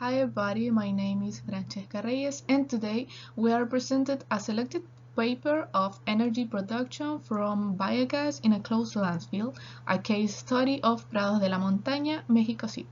Hi everybody, my name is Francesca Reyes and today we are presented a selected paper of energy production from biogas in a closed landfill, a case study of Prados de la Montaña, Mexico City.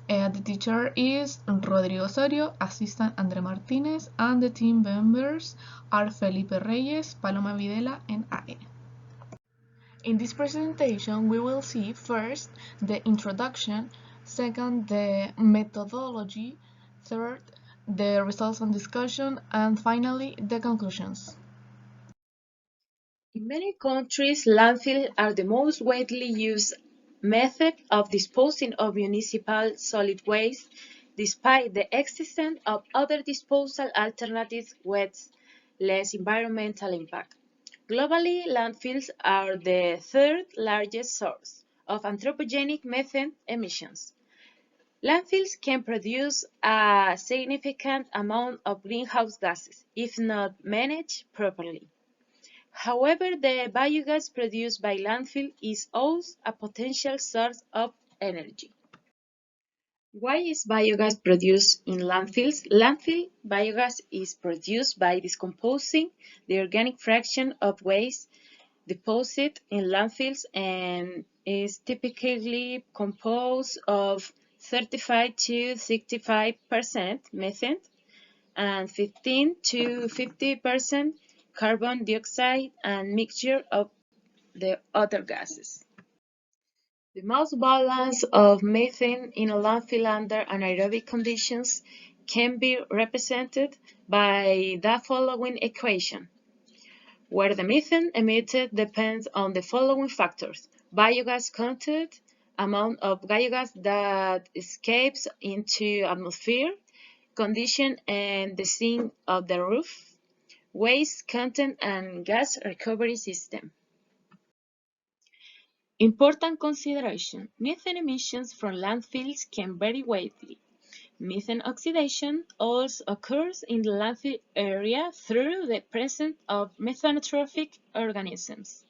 The teacher is Rodrifo Osorio, assistant Andre Martinez, and the team members are Felipe Reyes, Paloma Videla, and I. In this presentation, we will see first the introduction, second the methodology, third the results and discussion, and finally the conclusions. In many countries, landfills are the most widely used method of disposing of municipal solid waste, despite the existence of other disposal alternatives with less environmental impact. Globally, landfills are the third largest source of anthropogenic methane emissions. Landfills can produce a significant amount of greenhouse gases if not managed properly. However, the biogas produced by landfill is also a potential source of energy. Why is biogas produced in landfills? Landfill biogas is produced by decomposing the organic fraction of waste deposited in landfills and is typically composed of 35 to 65% methane and 15 to 50% carbon dioxide and mixture of the other gases. The mass balance of methane in a landfill under anaerobic conditions can be represented by the following equation, where the methane emitted depends on the following factors: biogas content, amount of biogas that escapes into atmosphere, condition and design of the roof, waste content and gas recovery system. Important consideration: methane emissions from landfills can vary widely. Methane oxidation also occurs in the landfill area through the presence of methanotrophic organisms.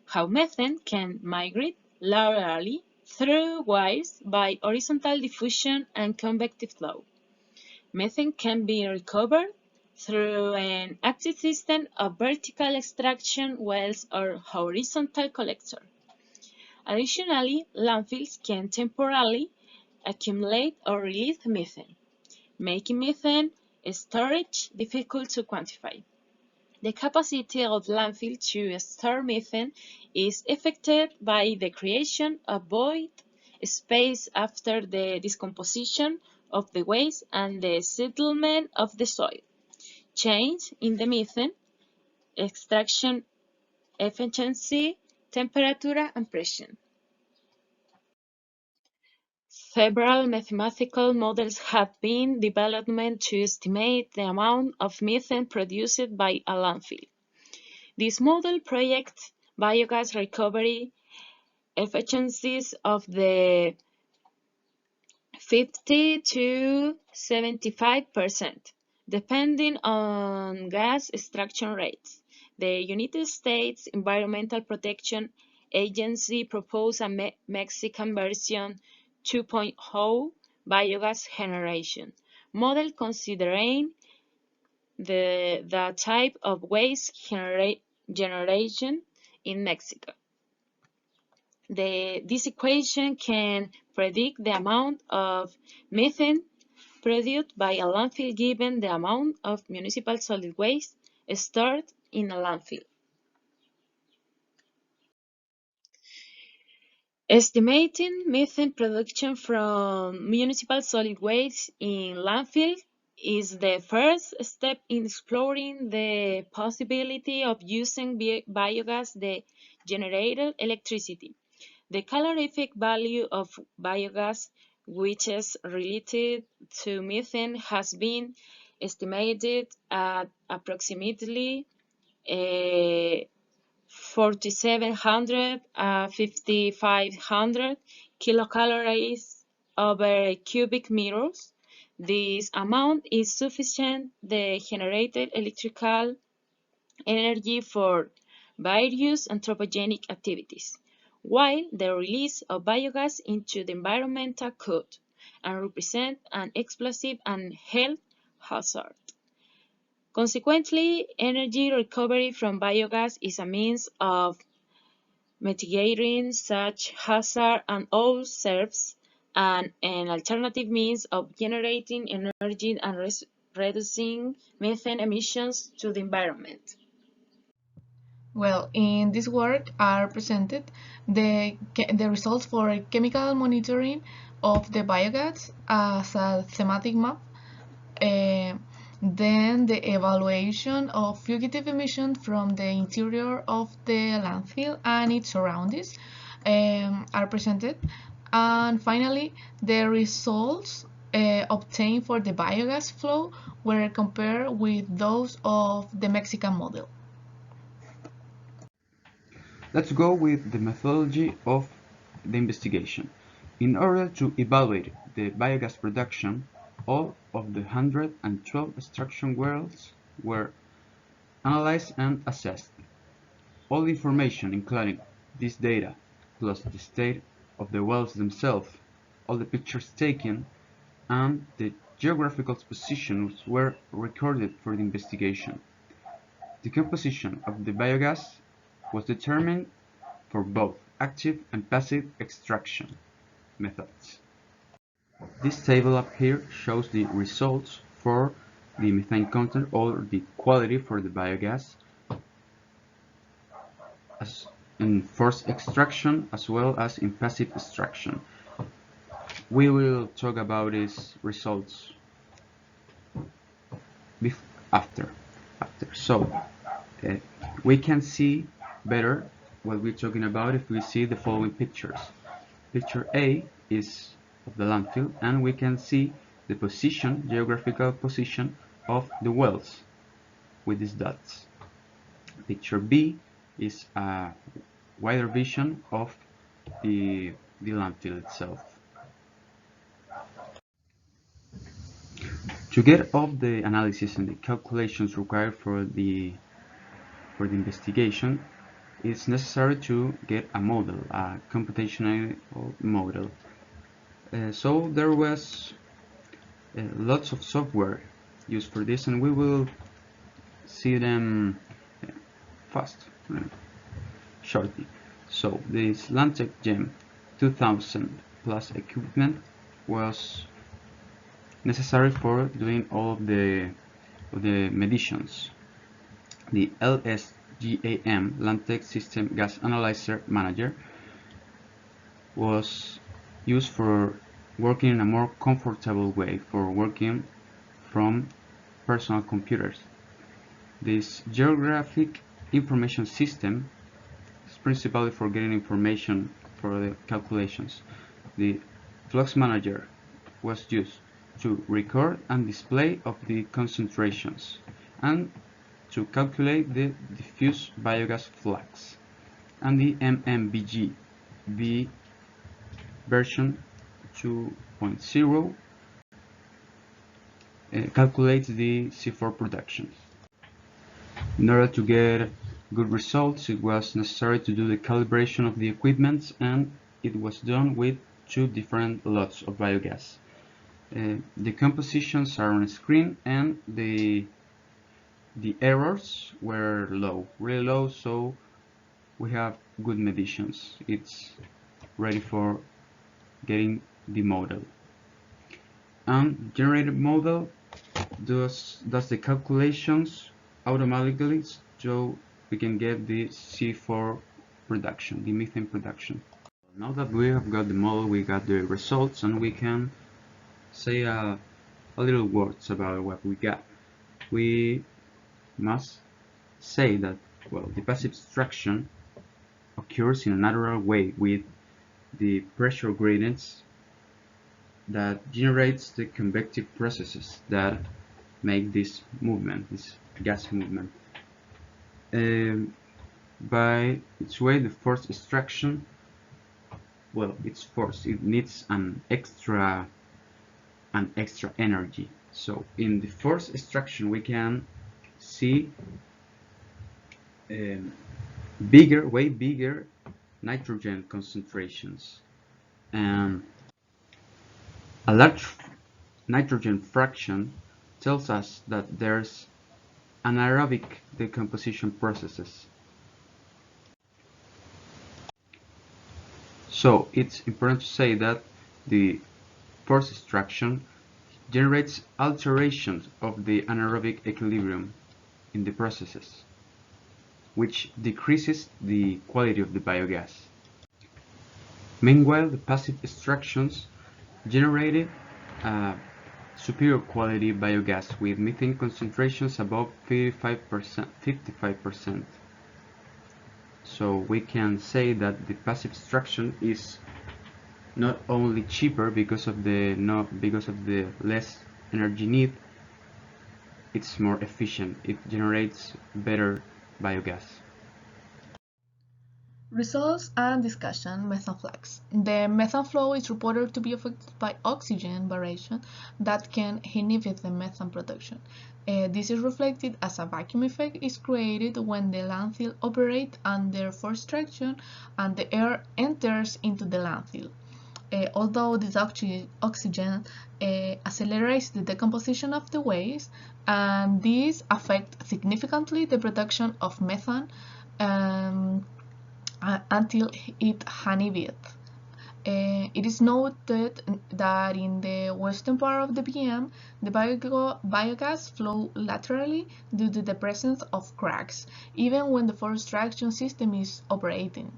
How methane can migrate laterally through wires by horizontal diffusion and convective flow. Methane can be recovered through an active system of vertical extraction wells or horizontal collector. Additionally, landfills can temporarily accumulate or release methane, making methane storage difficult to quantify. The capacity of landfill to store methane is affected by the creation of void space after the decomposition of the waste and the settlement of the soil, change in the methane extraction efficiency, temperature, and pressure. Several mathematical models have been developed to estimate the amount of methane produced by a landfill. This model projects biogas recovery efficiencies of the 50 to 75%, depending on gas extraction rates. The United States Environmental Protection Agency proposed a Mexican version 2.0 biogas generation model considering the type of waste generation in Mexico. This equation can predict the amount of methane produced by a landfill given the amount of municipal solid waste stored in a landfill. Estimating methane production from municipal solid waste in landfill is the first step in exploring the possibility of using biogas to generate electricity. The calorific value of biogas, which is related to methane, has been estimated at approximately 4,700 5,500 kilocalories over cubic meters. This amount is sufficient to generate electrical energy for various anthropogenic activities, while the release of biogas into the environment could and represent an explosive and health hazard. Consequently, energy recovery from biogas is a means of mitigating such hazard and also serves an alternative means of generating energy and reducing methane emissions to the environment. Well, in this work are presented the results for chemical monitoring of the biogas as a thematic map, uh, then the evaluation of fugitive emission from the interior of the landfill and its surroundings are presented, and finally the results obtained for the biogas flow were compared with those of the Mexican model. Let's go with the methodology of the investigation. In order to evaluate the biogas production, all of the 112 extraction wells were analyzed and assessed. All the information, including this data, plus the state of the wells themselves, all the pictures taken, and the geographical positions were recorded for the investigation. The composition of the biogas was determined for both active and passive extraction methods. This table up here shows the results for the methane content or the quality for the biogas as in forced extraction as well as in passive extraction. We will talk about these results after. So we can see better what we're talking about if we see the following pictures. Picture A is of the landfill, and we can see the position, geographical position of the wells with these dots. Picture B is a wider vision of the landfill itself. To get all the analysis and the calculations required for the investigation, it's necessary to get a model, a computational model. So there was lots of software used for this, and we will see them fast, shortly. So this Landtech Gem 2000 plus equipment was necessary for doing all of the meditions. The LSGAM Landtech System Gas Analyzer Manager was used for working in a more comfortable way, for working from personal computers. This geographic information system is principally for getting information for the calculations. The Flux Manager was used to record and display of the concentrations and to calculate the diffuse biogas flux. And the MMBG V version 2.0 calculates the C4 production. In order to get good results, it was necessary to do the calibration of the equipment, and it was done with 2 different lots of biogas. The compositions are on screen, and the errors were low, really low, so we have good meditions. It's ready for getting the model. And generated model does the calculations automatically, so we can get the C4 production, the methane production. Now that we have got the model, we got the results, and we can say a little words about what we got. We must say that, well, the passive extraction occurs in a natural way with the pressure gradients that generates the convective processes that make this movement, this gas movement. By its way, the forced extraction, well, it's forced. It needs an extra energy. So in the forced extraction, we can see way bigger nitrogen concentrations, and A large nitrogen fraction tells us that there's anaerobic decomposition processes. So it's important to say that the forced extraction generates alterations of the anaerobic equilibrium in the processes, which decreases the quality of the biogas. Meanwhile, the passive extractions generated a superior quality biogas with methane concentrations above 55%. So we can say that the passive extraction is not only cheaper because of the less energy need, it's more efficient. It generates better biogas. Results and discussion. Methane flags. The methane flow is reported to be affected by oxygen variation that can inhibit the methane production. This is reflected as a vacuum effect is created when the landfill operates under forced extraction and the air enters into the landfill. Although this oxygen accelerates the decomposition of the waste, and this affects significantly the production of methane until it inhibits. It is noted that in the western part of the PM, the biogas flow laterally due to the presence of cracks, even when the forced extraction system is operating.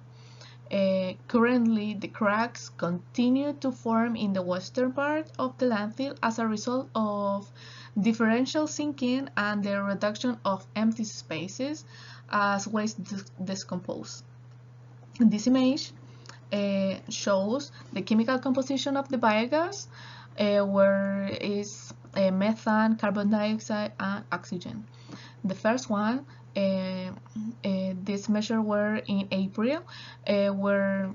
Currently, the cracks continue to form in the western part of the landfill as a result of differential sinking and the reduction of empty spaces as waste decompose. This image shows the chemical composition of the biogas, where is methane, carbon dioxide, and oxygen. The first one, this measure were in April, where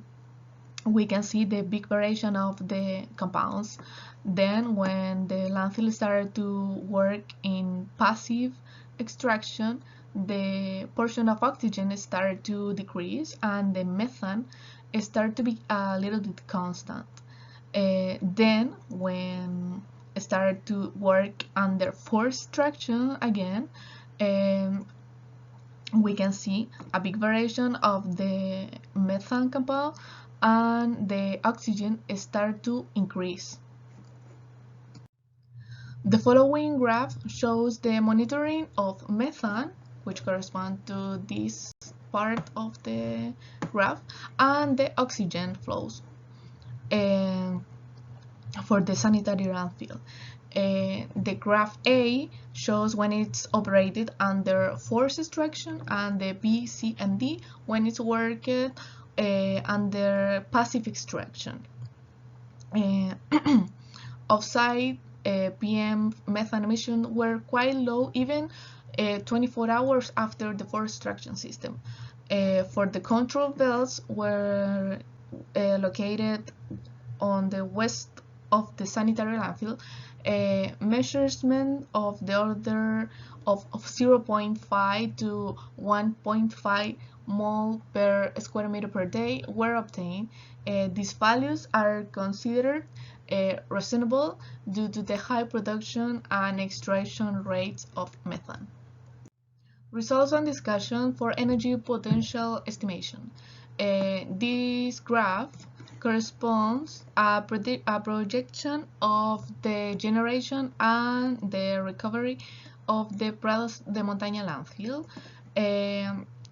we can see the big variation of the compounds. Then when the landfill started to work in passive extraction, the portion of oxygen started to decrease and the methane started to be a little bit constant. Then when it started to work under forced extraction again, we can see a big variation of the methane compound and the oxygen start to increase. The following graph shows the monitoring of methane, which corresponds to this part of the graph, and the oxygen flows for the sanitary landfill. The graph A shows when it's operated under forced extraction, and the B, C, and D when it's worked under passive extraction. Offsite PM methane emissions were quite low even 24 hours after the forced extraction system. For the control belts were located on the west of the sanitary landfill, measurement of the order of 0.5 to 1.5 mole per square meter per day were obtained. These values are considered reasonable due to the high production and extraction rates of methane. Results and discussion for energy potential estimation. This graph corresponds a projection of the generation and the recovery of the Prados de Montaña landfill,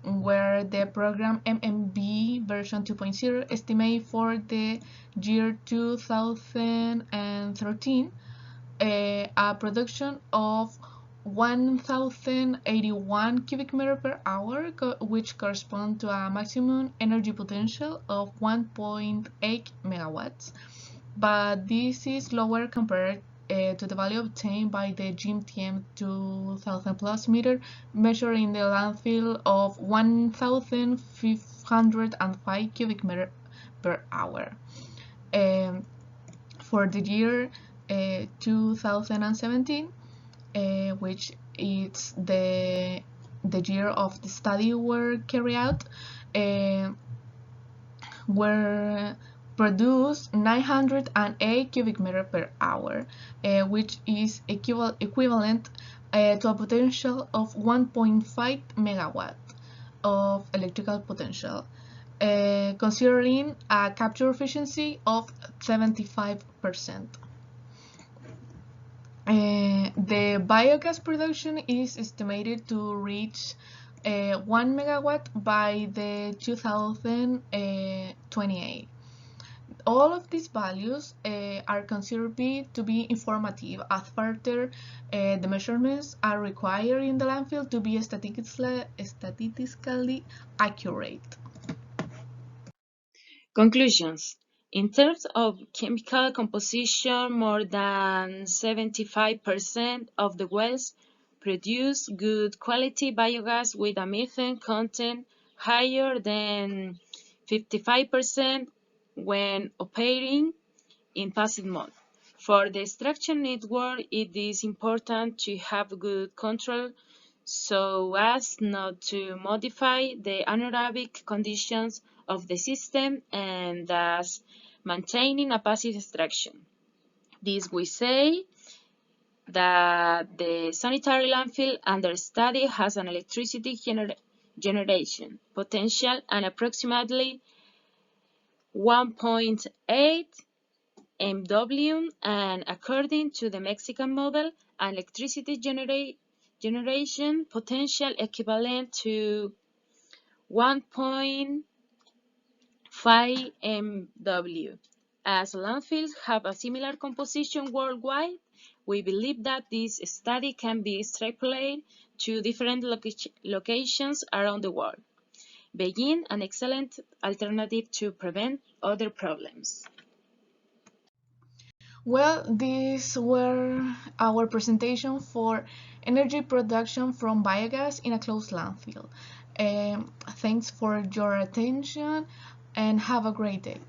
where the program MMB version 2.0 estimate for the year 2013 a production of 1081 cubic meter per hour, which correspond to a maximum energy potential of 1.8 megawatts. But this is lower compared to the value obtained by the GMTM 2000 plus meter, measuring the landfill of 1505 cubic meter per hour. For the year 2017, which is the year of the study were carried out, where produce 908 cubic meter per hour, which is equivalent to a potential of 1.5 megawatt of electrical potential, considering a capture efficiency of 75%. The biogas production is estimated to reach 1 megawatt by the 2028. All of these values are considered to be informative, as further the measurements are required in the landfill to be statistically accurate. Conclusions. In terms of chemical composition, more than 75% of the wells produce good quality biogas with a methane content higher than 55% when operating in passive mode. For the extraction network, it is important to have good control so as not to modify the anaerobic conditions of the system and thus maintaining a passive extraction. This we say that the sanitary landfill under study has an electricity generation potential and approximately 1.8 MW, and according to the Mexican model, an electricity generation potential equivalent to 1.5 MW. As landfills have a similar composition worldwide, we believe that this study can be extrapolated to different locations around the world, being an excellent alternative to prevent other problems. Well, these were our presentation for energy production from biogas in a closed landfill. Thanks for your attention and have a great day.